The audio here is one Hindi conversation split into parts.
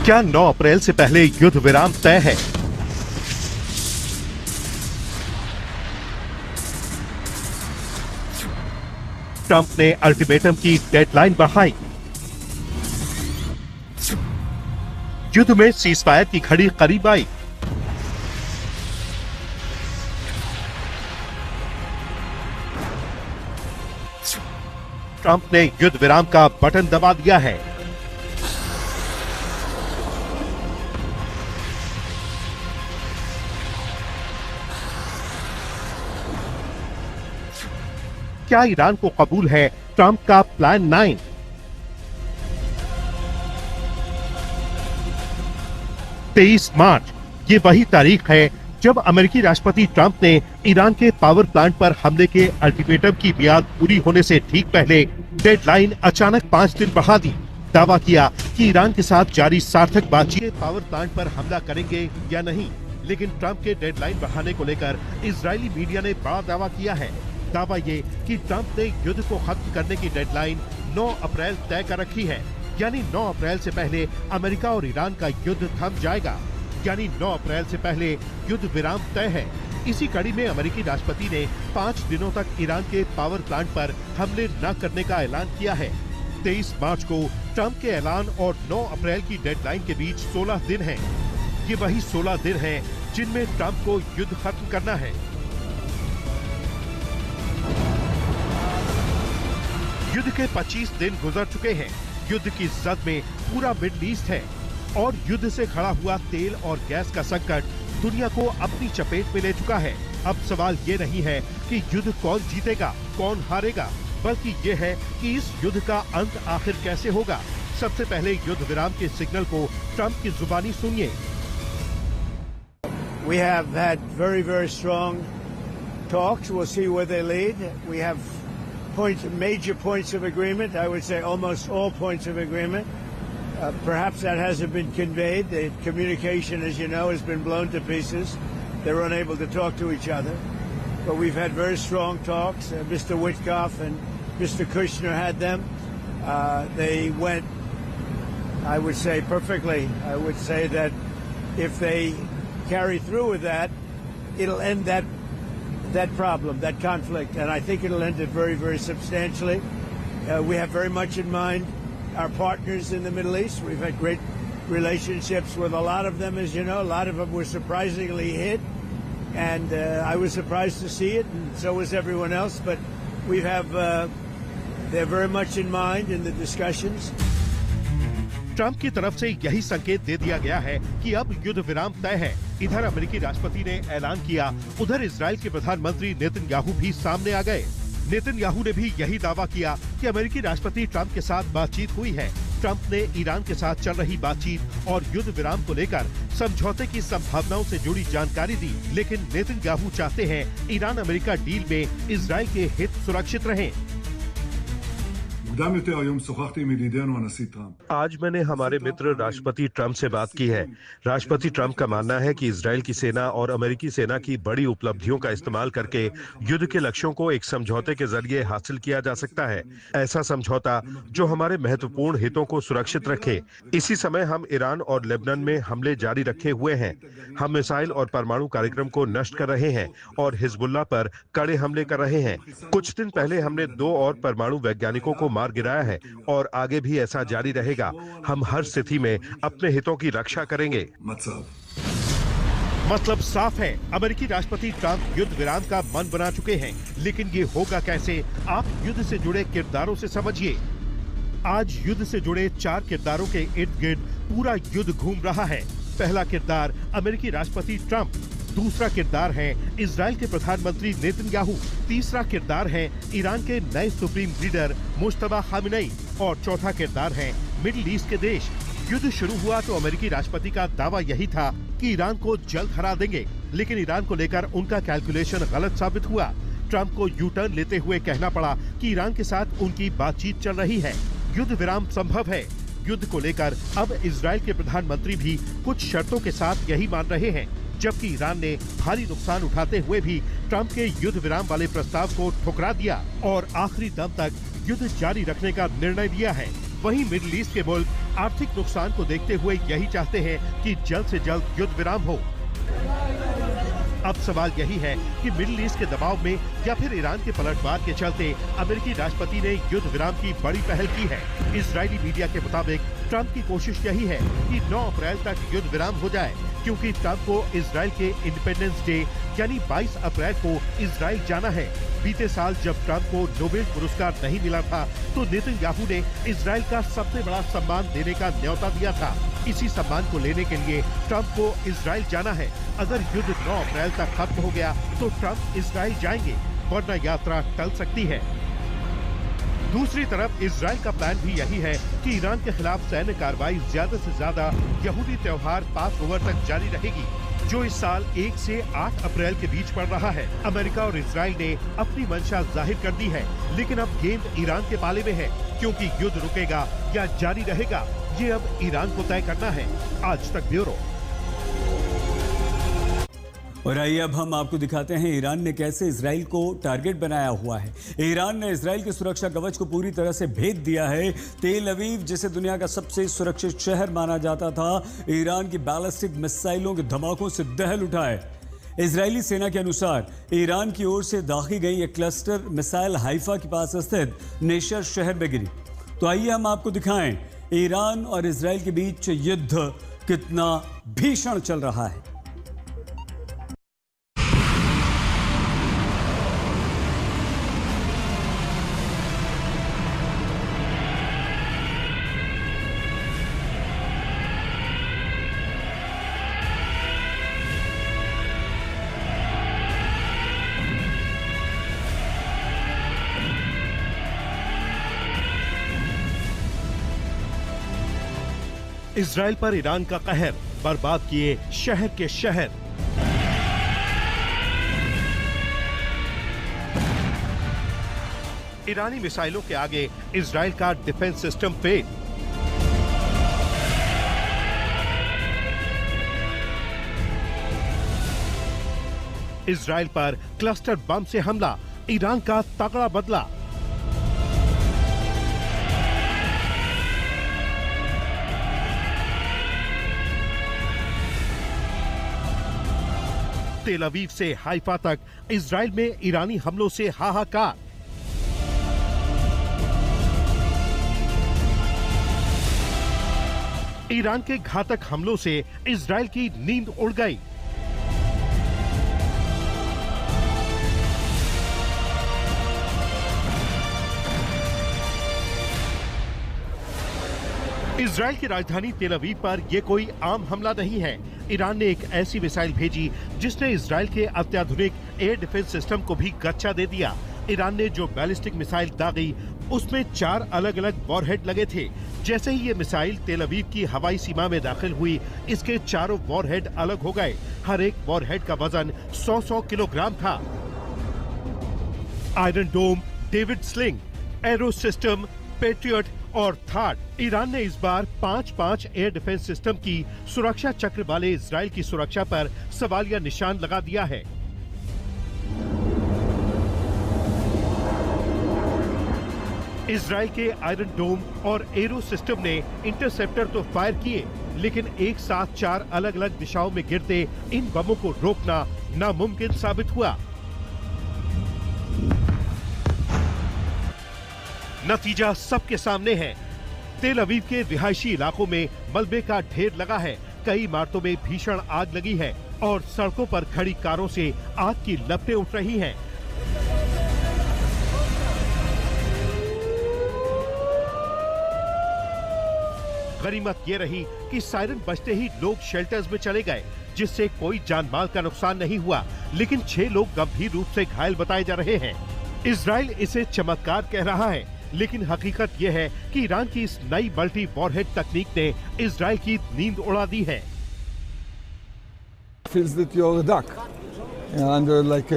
क्या 9 अप्रैल से पहले युद्ध विराम तय है? ट्रंप ने अल्टीमेटम की डेडलाइन बढ़ाई। युद्ध में सीजफायर की घड़ी करीब आई। ट्रंप ने युद्ध विराम का बटन दबा दिया है। क्या ईरान को कबूल है ट्रंप का प्लान 9? तेईस मार्च ये वही तारीख है जब अमेरिकी राष्ट्रपति ट्रंप ने ईरान के पावर प्लांट पर हमले के अल्टीमेटम की मियाद पूरी होने से ठीक पहले डेडलाइन अचानक 5 दिन बढ़ा दी। दावा किया कि ईरान के साथ जारी सार्थक बातचीत पावर प्लांट पर हमला करेंगे या नहीं, लेकिन ट्रंप के डेडलाइन बढ़ाने को लेकर इजरायली मीडिया ने बड़ा दावा किया है। दावा ये कि ट्रंप ने युद्ध को खत्म करने की डेडलाइन 9 अप्रैल तय कर रखी है, यानी 9 अप्रैल से पहले अमेरिका और ईरान का युद्ध थम जाएगा, यानी 9 अप्रैल से पहले युद्ध विराम तय है। इसी कड़ी में अमेरिकी राष्ट्रपति ने 5 दिनों तक ईरान के पावर प्लांट पर हमले न करने का ऐलान किया है। 23 मार्च को ट्रंप के ऐलान और 9 अप्रैल की डेडलाइन के बीच 16 दिन हैं। ये वही 16 दिन हैं जिनमें ट्रंप को युद्ध खत्म करना है। युद्ध के 25 दिन गुजर चुके हैं। युद्ध की जद में पूरा मिडल ईस्ट है और युद्ध से खड़ा हुआ तेल और गैस का संकट दुनिया को अपनी चपेट में ले चुका है। अब सवाल ये नहीं है कि युद्ध कौन जीतेगा, कौन हारेगा, बल्कि ये है कि इस युद्ध का अंत आखिर कैसे होगा। सबसे पहले युद्ध विराम के सिग्नल को ट्रंप की जुबानी सुनिए। We have had very strong talks. We'll see where they lead. We have major points of agreement. I would say almost all points of agreement. Perhaps that hasn't been conveyed. The communication, as you know, has been blown to pieces. They're unable to talk to each other. But we've had very strong talks. Mr. Witkoff and Mr. Kushner had them. They went, I would say, perfectly. I would say that if they carry through with that, it'll end that problem, that conflict, and I think it'll end it very substantially. We have very much in mind our partners in the Middle East. We've had great relationships with a lot of them, as you know. A lot of them were surprisingly hit, and I was surprised to see it, and so was everyone else. But we have, they're very much in mind in the discussions. Trump की तरफ से यही संकेत दे दिया गया है कि अब युद्ध विराम तय है। इधर अमेरिकी राष्ट्रपति ने ऐलान किया, उधर इजराइल के प्रधानमंत्री नेतन्याहू भी सामने आ गए। नेतन्याहू ने भी यही दावा किया कि अमेरिकी राष्ट्रपति ट्रंप के साथ बातचीत हुई है। ट्रंप ने ईरान के साथ चल रही बातचीत और युद्ध विराम को लेकर समझौते की संभावनाओं से जुड़ी जानकारी दी, लेकिन नेतन्याहू चाहते हैं ईरान अमेरिका डील में इजराइल के हित सुरक्षित रहें। आज मैंने हमारे मित्र राष्ट्रपति ट्रंप से बात की है। राष्ट्रपति ट्रंप का मानना है कि इजराइल की सेना और अमेरिकी सेना की बड़ी उपलब्धियों का इस्तेमाल करके युद्ध के लक्ष्यों को एक समझौते के जरिए हासिल किया जा सकता है। ऐसा समझौता जो हमारे महत्वपूर्ण हितों को सुरक्षित रखे। इसी समय हम ईरान और लेबनान में हमले जारी रखे हुए हैं। हम मिसाइल और परमाणु कार्यक्रम को नष्ट कर रहे हैं और हिजबुल्लाह पर कड़े हमले कर रहे हैं। कुछ दिन पहले हमने 2 और परमाणु वैज्ञानिकों को मार गिराया है और आगे भी ऐसा जारी रहेगा। हम हर स्थिति में अपने हितों की रक्षा करेंगे। मतलब साफ है, अमेरिकी राष्ट्रपति ट्रंप युद्ध विराम का मन बना चुके हैं, लेकिन ये होगा कैसे, आप युद्ध से जुड़े किरदारों से समझिए। आज युद्ध से जुड़े 4 किरदारों के इर्द गिर्द पूरा युद्ध घूम रहा है। पहला किरदार अमेरिकी राष्ट्रपति ट्रंप, दूसरा किरदार है इजराइल के प्रधानमंत्री नेतन्याहू, तीसरा किरदार है ईरान के नए सुप्रीम लीडर मुश्तबा खामेनेई और चौथा किरदार है मिडिल ईस्ट के देश। युद्ध शुरू हुआ तो अमेरिकी राष्ट्रपति का दावा यही था कि ईरान को जल्द हरा देंगे, लेकिन ईरान को लेकर उनका कैलकुलेशन गलत साबित हुआ। ट्रंप को यू टर्न लेते हुए कहना पड़ा कि ईरान के साथ उनकी बातचीत चल रही है, युद्ध विराम संभव है। युद्ध को लेकर अब इजराइल के प्रधानमंत्री भी कुछ शर्तों के साथ यही मान रहे हैं, जबकि ईरान ने भारी नुकसान उठाते हुए भी ट्रंप के युद्ध विराम वाले प्रस्ताव को ठुकरा दिया और आखिरी दम तक युद्ध जारी रखने का निर्णय लिया है। वहीं मिडिल ईस्ट के मुल्क आर्थिक नुकसान को देखते हुए यही चाहते हैं कि जल्द से जल्द युद्ध विराम हो। अब सवाल यही है कि मिडिल ईस्ट के दबाव में या फिर ईरान के पलटवार के चलते अमेरिकी राष्ट्रपति ने युद्ध विराम की बड़ी पहल की है। इजरायली मीडिया के मुताबिक ट्रंप की कोशिश यही है कि 9 अप्रैल तक युद्ध विराम हो जाए, क्योंकि ट्रंप को इजराइल के इंडिपेंडेंस डे यानी 22 अप्रैल को इजराइल जाना है। बीते साल जब ट्रंप को नोबेल पुरस्कार नहीं मिला था तो नेतन्याहू ने इजराइल का सबसे बड़ा सम्मान देने का न्योता दिया था। इसी सम्मान को लेने के लिए ट्रंप को इजराइल जाना है। अगर युद्ध 9 अप्रैल तक खत्म हो गया तो ट्रंप इजराइल जाएंगे, वरना यात्रा टल सकती है। दूसरी तरफ इजराइल का प्लान भी यही है कि ईरान के खिलाफ सैन्य कार्रवाई ज्यादा से ज्यादा यहूदी त्योहार पासओवर तक जारी रहेगी, जो इस साल 1 से 8 अप्रैल के बीच पड़ रहा है। अमेरिका और इजराइल ने अपनी मंशा जाहिर कर दी है, लेकिन अब गेंद ईरान के पाले में है, क्योंकि युद्ध रुकेगा या जारी रहेगा ये अब ईरान को तय करना है। आज तक ब्यूरो। और आइए अब हम आपको दिखाते हैं ईरान ने कैसे इजराइल को टारगेट बनाया हुआ है। ईरान ने इजराइल के सुरक्षा कवच को पूरी तरह से भेद दिया है। तेल अवीव, जिसे दुनिया का सबसे सुरक्षित शहर माना जाता था, ईरान की बैलिस्टिक मिसाइलों के धमाकों से दहल उठा है। इजरायली सेना के अनुसार ईरान की ओर से दागी गई एक क्लस्टर मिसाइल हाइफा के पास स्थित नेशर शहर में गिरी। तो आइए हम आपको दिखाएं ईरान और इजराइल के बीच युद्ध कितना भीषण चल रहा है। इजराइल पर ईरान का कहर, बर्बाद किए शहर के शहर। ईरानी मिसाइलों के आगे इजराइल का डिफेंस सिस्टम फेल। इजराइल पर क्लस्टर बम से हमला, ईरान का तगड़ा बदला। तेल अवीव से हाइफा तक इजराइल में ईरानी हमलों से हाहाकार। ईरान के घातक हमलों से इजराइल की नींद उड़ गई। इजराइल की राजधानी तेल अवीव पर यह कोई आम हमला नहीं है। ईरान ने एक ऐसी मिसाइल भेजी जिसने इजराइल के अत्याधुनिक एयर डिफेंस सिस्टम को भी गच्चा दे दिया। ईरान ने जो बैलिस्टिक मिसाइल दागी उसमें 4 अलग अलग वॉरहेड लगे थे। जैसे ही ये मिसाइल तेल अवीव की हवाई सीमा में दाखिल हुई, इसके चारों वॉरहेड अलग हो गए। हर एक वॉरहेड का वजन 100 किलोग्राम था। Iron dome, David sling, arrow system, Patriot और थार्ड। ईरान ने इस बार 5-5 एयर डिफेंस सिस्टम की सुरक्षा चक्र वाले इजराइल की सुरक्षा पर सवालिया निशान लगा दिया है। इजराइल के आयरन डोम और एरो सिस्टम ने इंटरसेप्टर तो फायर किए, लेकिन एक साथ 4 अलग अलग दिशाओं में गिरते इन बमों को रोकना नामुमकिन साबित हुआ। नतीजा सबके सामने है। तेल अवीव के रिहायशी इलाकों में मलबे का ढेर लगा है। कई इमारतों में भीषण आग लगी है और सड़कों पर खड़ी कारों से आग की लपटें उठ रही हैं। गनीमत ये रही कि सायरन बजते ही लोग शेल्टर्स में चले गए, जिससे कोई जान-माल का नुकसान नहीं हुआ, लेकिन 6 लोग गंभीर रूप से घायल बताए जा रहे हैं। इजराइल इसे चमत्कार कह रहा है, लेकिन हकीकत यह है कि ईरान की इस नई मल्टी वॉरहेड तकनीक ने इजराइल की नींद उड़ा दी है। Feels that you're a duck and like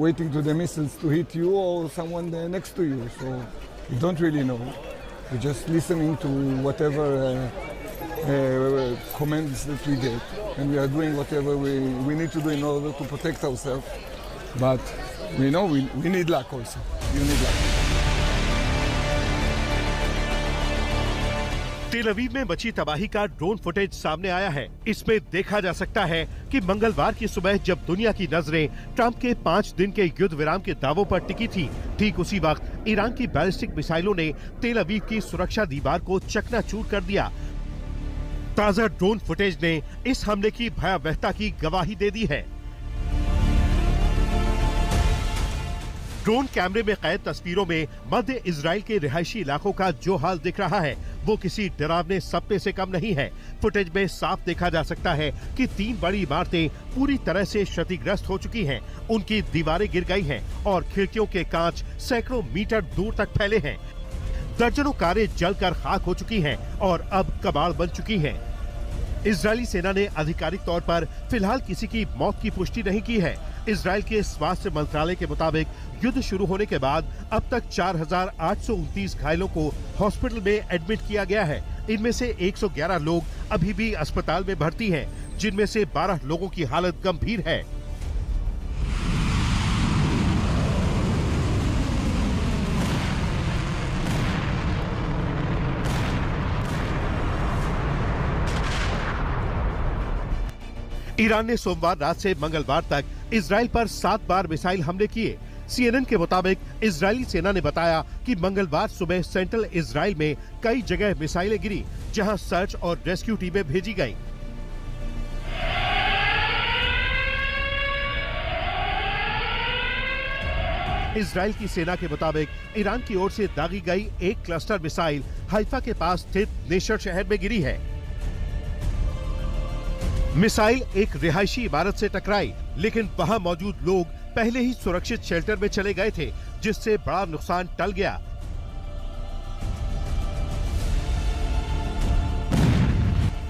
waiting to the missiles to hit you or someone next to you. So you don't really know. You're just listening to whatever commands that we get, and we are doing whatever we need to do in order to protect ourselves. But we know we need luck also. You need luck. तेल अवीव में मची तबाही का ड्रोन फुटेज सामने आया है। इसमें देखा जा सकता है कि मंगलवार की सुबह जब दुनिया की नजरें ट्रंप के 5 दिन के युद्ध विराम के दावों पर टिकी थी, ठीक उसी वक्त ईरान की बैलिस्टिक मिसाइलों ने तेल अवीव की सुरक्षा दीवार को चकनाचूर कर दिया। ताजा ड्रोन फुटेज ने इस हमले की भयावहता की गवाही दे दी है। ड्रोन कैमरे में कैद तस्वीरों में मध्य इजराइल के रिहायशी इलाकों का जो हाल दिख रहा है वो किसी डरावने सपने से कम नहीं है। फुटेज में साफ देखा जा सकता है कि 3 बड़ी इमारतें पूरी तरह से क्षतिग्रस्त हो चुकी हैं। उनकी दीवारें गिर गई हैं और खिड़कियों के कांच सैकड़ों मीटर दूर तक फैले हैं। दर्जनों कारें जलकर खाक हो चुकी हैं और अब कबाड़ बन चुकी हैं। इजरायली सेना ने आधिकारिक तौर पर फिलहाल किसी की मौत की पुष्टि नहीं की है। इजराइल के स्वास्थ्य मंत्रालय के मुताबिक युद्ध शुरू होने के बाद अब तक 4,829 घायलों को हॉस्पिटल में एडमिट किया गया है। इनमें से 111 लोग अभी भी अस्पताल में भर्ती हैं, जिनमें से 12 लोगों की हालत गंभीर है। ईरान ने सोमवार रात से मंगलवार तक इजराइल पर 7 बार मिसाइल हमले किए। CNN के मुताबिक इजरायली सेना ने बताया कि मंगलवार सुबह सेंट्रल इजराइल में कई जगह मिसाइलें गिरी, जहां सर्च और रेस्क्यू टीमें भेजी गईं। इजराइल की सेना के मुताबिक ईरान की ओर से दागी गई एक क्लस्टर मिसाइल हाइफा के पास स्थित नेशर शहर में गिरी है। मिसाइल एक रिहायशी इमारत से टकराई, लेकिन वहां मौजूद लोग पहले ही सुरक्षित शेल्टर में चले गए थे, जिससे बड़ा नुकसान टल गया।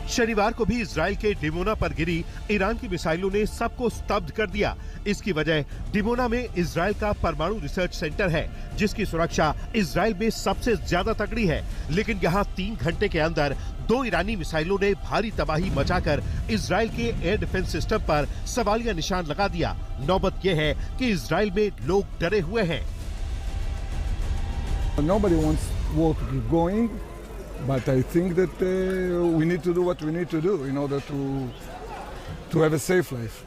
शनिवार को भी इजराइल के डिमोना पर गिरी ईरान की मिसाइलों ने सबको स्तब्ध कर दिया। इसकी वजह डिमोना में इजराइल का परमाणु रिसर्च सेंटर है, जिसकी सुरक्षा इजराइल में सबसे ज्यादा तगड़ी है। लेकिन यहाँ 3 घंटे के अंदर 2 ईरानी मिसाइलों ने भारी तबाही मचाकर इजराइल के एयर डिफेंस सिस्टम पर सवालिया निशान लगा दिया। नौबत यह है कि इजराइल में लोग डरे हुए हैं। Nobody wants war to keep going, but I think that we need to do what we need to do in order to have a safe life.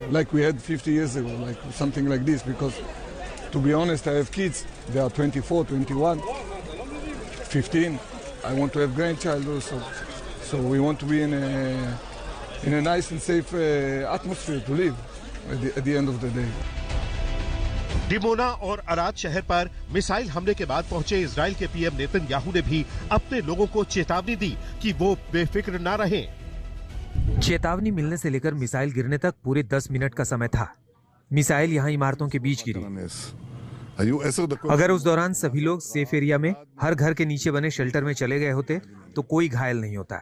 Like we had 50 years ago, like something like this, because to be honest, I have kids. They are 24, 21, 15. I want to have grandchild also. So we want to be in a nice and safe atmosphere to live at the end of the day. Dimona और अराद शहर पर मिसाइल हमले के बाद पहुंचे इजराइल के पीएम नेतन्याहू ने भी अपने लोगों को चेतावनी दी कि वो बेफिक्र न रहें। चेतावनी मिलने से लेकर मिसाइल गिरने तक पूरे 10 मिनट का समय था। मिसाइल यहां इमारतों के बीच गिरी। अगर उस दौरान सभी लोग सेफ एरिया में हर घर के नीचे बने शेल्टर में चले गए होते तो कोई घायल नहीं होता।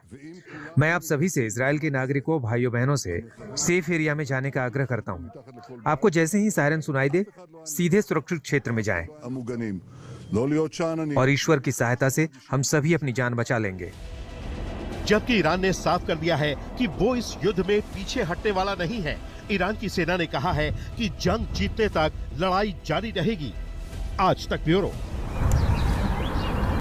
मैं आप सभी से, इजराइल के नागरिकों, भाइयों बहनों से सेफ एरिया में जाने का आग्रह करता हूं। आपको जैसे ही सायरन सुनाई दे, सीधे सुरक्षित क्षेत्र में जाएं और ईश्वर की सहायता से हम सभी अपनी जान बचा लेंगे। जबकि ईरान ने साफ कर दिया है कि वो इस युद्ध में पीछे हटने वाला नहीं है। ईरान की सेना ने कहा है कि जंग जीतने तक लड़ाई जारी रहेगी। आज तक ब्यूरो।